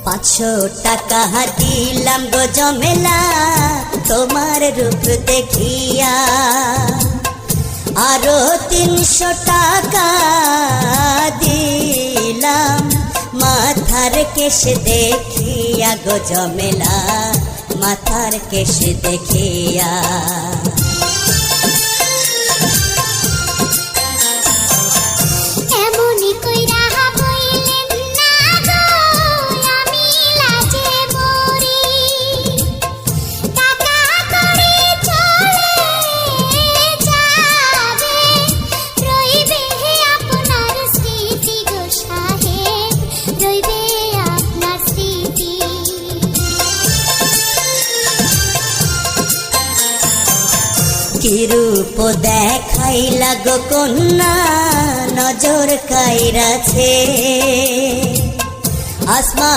500 টাকা দিলাম গো জমেলা তোমার রূপ দেখিয়া, আরো 300 টাকা দিলাম মাথার কেশ দেখিয়া গো জমেলা মাথার কেশ দেখিয়া। কি রূপ দেখাইলা গো কন্যা নজর কাইরাছে আসমান